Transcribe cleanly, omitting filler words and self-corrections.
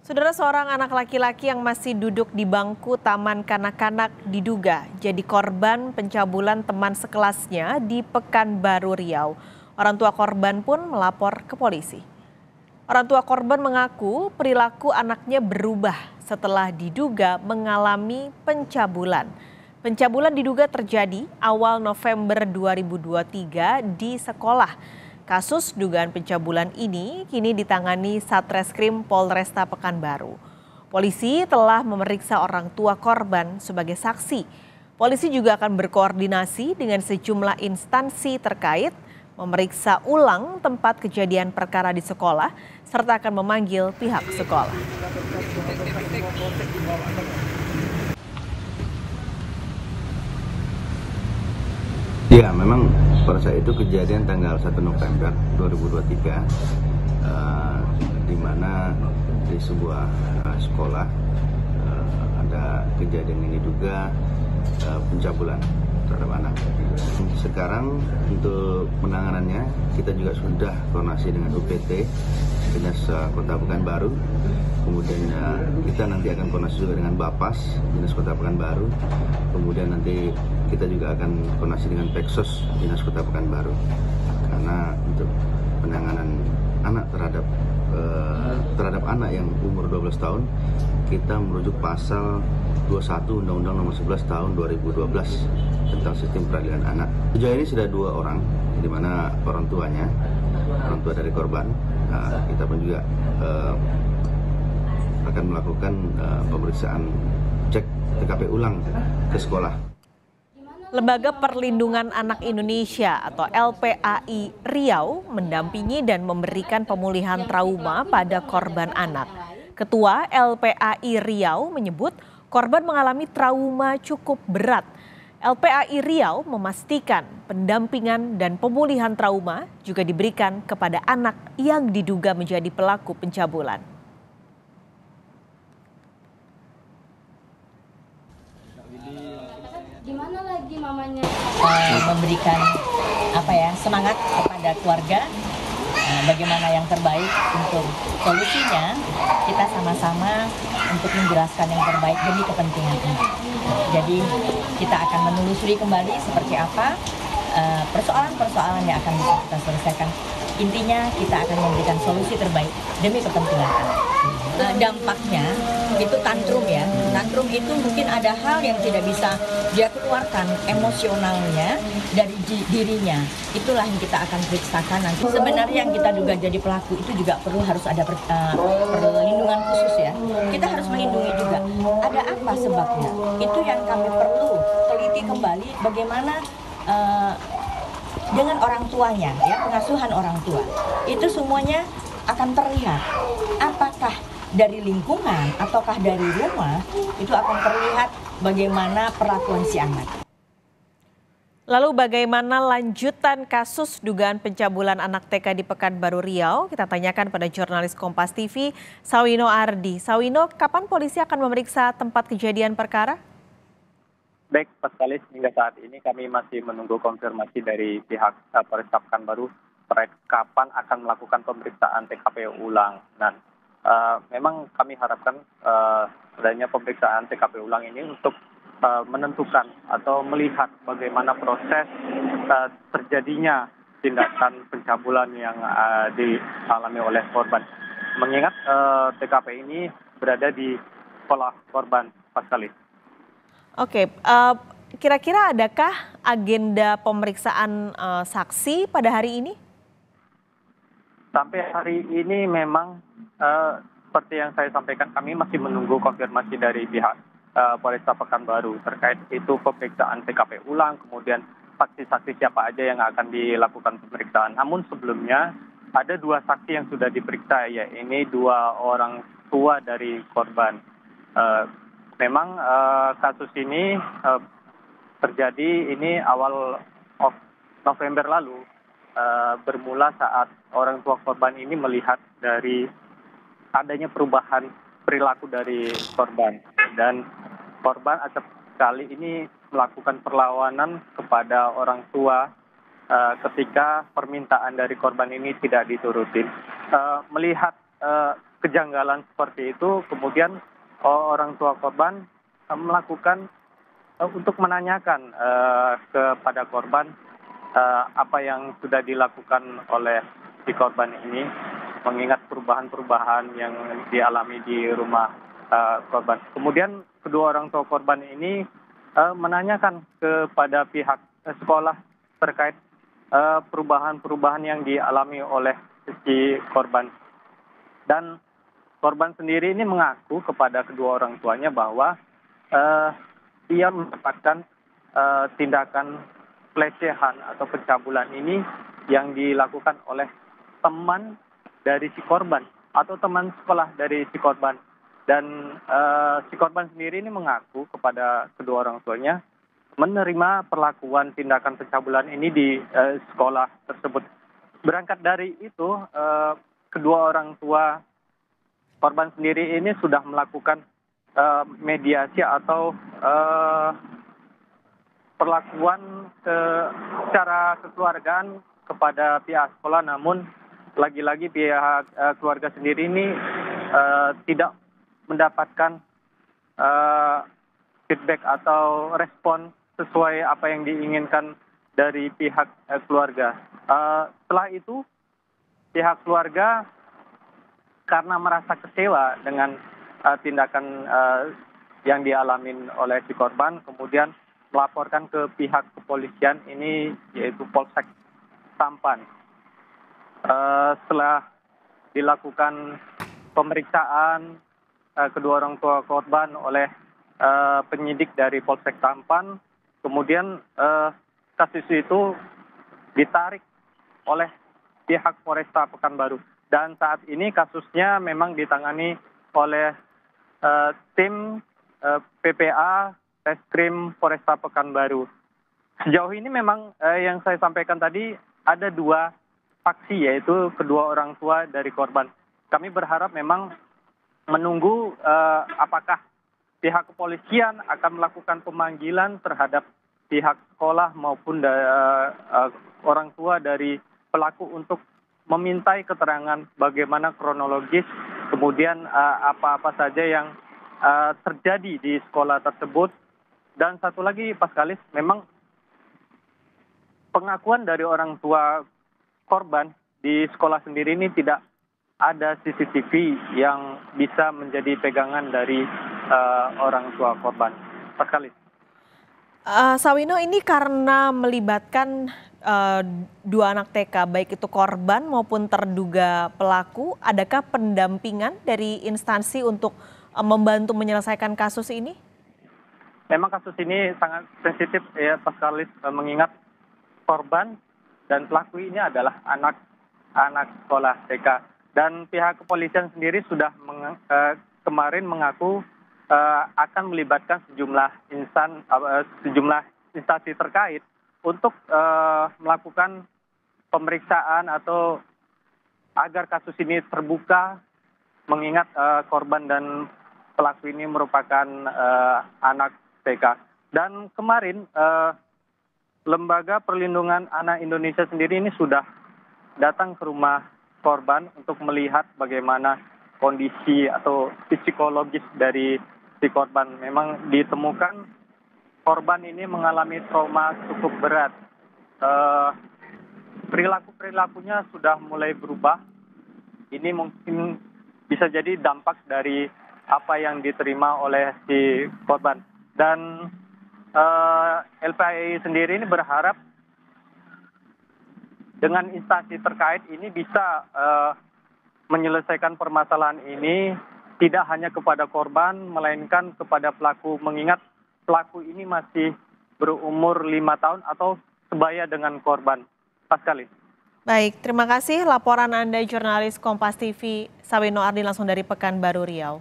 Saudara, seorang anak laki-laki yang masih duduk di bangku taman kanak-kanak diduga jadi korban pencabulan teman sekelasnya di Pekanbaru Riau. Orang tua korban pun melapor ke polisi. Orang tua korban mengaku perilaku anaknya berubah setelah diduga mengalami pencabulan. Pencabulan diduga terjadi awal November 2023 di sekolah. Kasus dugaan pencabulan ini kini ditangani Satreskrim Polresta Pekanbaru. Polisi telah memeriksa orang tua korban sebagai saksi. Polisi juga akan berkoordinasi dengan sejumlah instansi terkait, memeriksa ulang tempat kejadian perkara di sekolah, serta akan memanggil pihak sekolah. Ya, memang pada saat itu kejadian tanggal 1 November 2023 di mana di sebuah sekolah ada kejadian yang diduga pencabulan terhadap anak. Sekarang untuk penanganannya kita juga sudah koordinasi dengan UPT Dinas Kota Pekanbaru. Kemudian kita nanti akan koordinasi juga dengan Bapas Dinas Kota Pekanbaru. Kemudian nanti kita juga akan koordinasi dengan Peksos Dinas Kota Pekanbaru. Karena untuk penanganan anak terhadap anak yang umur 12 tahun, kita merujuk pasal 21 Undang-Undang Nomor 11 Tahun 2012 tentang Sistem Peradilan Anak. Sejauh ini sudah 2 orang, di mana orang tua dari korban. Kita pun juga akan melakukan pemeriksaan cek TKP ulang ke sekolah. Lembaga Perlindungan Anak Indonesia atau LPAI Riau mendampingi dan memberikan pemulihan trauma pada korban anak. Ketua LPAI Riau menyebut korban mengalami trauma cukup berat. LPAI Riau memastikan pendampingan dan pemulihan trauma juga diberikan kepada anak yang diduga menjadi pelaku pencabulan. Gimana lagi mamanya memberikan semangat kepada keluarga, bagaimana yang terbaik untuk solusinya, kita sama-sama untuk menjelaskan yang terbaik demi kepentingan ini. Jadi kita akan menelusuri kembali seperti apa persoalan-persoalan yang akan bisa kita selesaikan. Intinya kita akan memberikan solusi terbaik demi kepentingan anak. Dampaknya itu tantrum ya. Tantrum itu mungkin ada hal yang tidak bisa dia keluarkan emosionalnya dari dirinya. Itulah yang kita akan periksakan nanti. Sebenarnya yang kita duga jadi pelaku itu juga harus ada perlindungan khusus ya. Kita harus melindungi juga. Ada apa sebabnya? Itu yang kami perlu teliti kembali bagaimana dengan orang tuanya ya, pengasuhan orang tua. Itu semuanya akan terlihat apakah dari lingkungan ataukah dari rumah, itu akan terlihat bagaimana perlakuan si anak. Lalu bagaimana lanjutan kasus dugaan pencabulan anak TK di Pekanbaru Riau? Kita tanyakan pada jurnalis Kompas TV, Sawino Ardi. Sawino, kapan polisi akan memeriksa tempat kejadian perkara? Baik, Pak Kalis, hingga saat ini kami masih menunggu konfirmasi dari pihak Polresta Pekanbaru terkait kapan akan melakukan pemeriksaan TKP ulang. Dan memang kami harapkan adanya pemeriksaan TKP ulang ini untuk menentukan atau melihat bagaimana proses terjadinya tindakan pencabulan yang dialami oleh korban. Mengingat TKP ini berada di sekolah korban, Pak Kalis. Oke, kira-kira adakah agenda pemeriksaan saksi pada hari ini? Sampai hari ini memang seperti yang saya sampaikan, kami masih menunggu konfirmasi dari pihak Polresta Pekanbaru terkait itu pemeriksaan TKP ulang, kemudian saksi-saksi siapa aja yang akan dilakukan pemeriksaan. Namun sebelumnya ada 2 saksi yang sudah diperiksa, yaitu 2 orang tua dari korban. Memang kasus ini terjadi ini awal November lalu, bermula saat orang tua korban ini melihat dari adanya perubahan perilaku dari korban. Dan korban acap kali ini melakukan perlawanan kepada orang tua ketika permintaan dari korban ini tidak diturutin. Melihat kejanggalan seperti itu, kemudian orang tua korban melakukan untuk menanyakan kepada korban apa yang sudah dilakukan oleh si korban ini, mengingat perubahan-perubahan yang dialami di rumah korban. Kemudian kedua orang tua korban ini menanyakan kepada pihak sekolah terkait perubahan-perubahan yang dialami oleh si korban. Dan korban sendiri ini mengaku kepada kedua orang tuanya bahwa ia mendapatkan tindakan pelecehan atau pencabulan ini yang dilakukan oleh teman dari si korban atau teman sekolah dari si korban. Dan si korban sendiri ini mengaku kepada kedua orang tuanya menerima perlakuan tindakan pencabulan ini di sekolah tersebut. Berangkat dari itu, kedua orang tua korban sendiri ini sudah melakukan mediasi atau perlakuan secara kekeluargaan kepada pihak sekolah, namun lagi-lagi pihak keluarga sendiri ini tidak mendapatkan feedback atau respon sesuai apa yang diinginkan dari pihak keluarga. Setelah itu, pihak keluarga karena merasa kecewa dengan tindakan yang dialami oleh si korban, kemudian melaporkan ke pihak kepolisian ini, yaitu Polsek Tampan. Setelah dilakukan pemeriksaan kedua orang tua korban oleh penyidik dari Polsek Tampan, kemudian kasus itu ditarik oleh pihak Polresta Pekanbaru. Dan saat ini kasusnya memang ditangani oleh tim PPA Reskrim Polresta Pekanbaru. Sejauh ini memang yang saya sampaikan tadi ada dua faksi, yaitu kedua orang tua dari korban. Kami berharap memang menunggu apakah pihak kepolisian akan melakukan pemanggilan terhadap pihak sekolah maupun orang tua dari pelaku untuk memintai keterangan bagaimana kronologis, kemudian apa-apa saja yang terjadi di sekolah tersebut. Dan satu lagi, Paskalis, memang pengakuan dari orang tua korban di sekolah sendiri ini tidak ada CCTV yang bisa menjadi pegangan dari orang tua korban. Paskalis. Sawino, ini karena melibatkan dua anak TK, baik itu korban maupun terduga pelaku, adakah pendampingan dari instansi untuk membantu menyelesaikan kasus ini? Memang kasus ini sangat sensitif ya, Paskalis, mengingat korban dan pelaku ini adalah anak sekolah TK. Dan pihak kepolisian sendiri sudah kemarin mengaku akan melibatkan sejumlah instansi terkait untuk melakukan pemeriksaan atau agar kasus ini terbuka, mengingat korban dan pelaku ini merupakan anak TK. Dan kemarin Lembaga Perlindungan Anak Indonesia sendiri ini sudah datang ke rumah korban untuk melihat bagaimana kondisi atau psikologis dari si korban. Memang ditemukan korban ini mengalami trauma cukup berat. Perilakunya sudah mulai berubah. Ini mungkin bisa jadi dampak dari apa yang diterima oleh si korban. Dan LPAI sendiri ini berharap dengan instansi terkait ini bisa menyelesaikan permasalahan ini tidak hanya kepada korban, melainkan kepada pelaku, mengingat pelaku ini masih berumur 5 tahun atau sebaya dengan korban. Paskalis. Baik, terima kasih laporan Anda jurnalis Kompas TV Sawino Ardi langsung dari Pekanbaru Riau.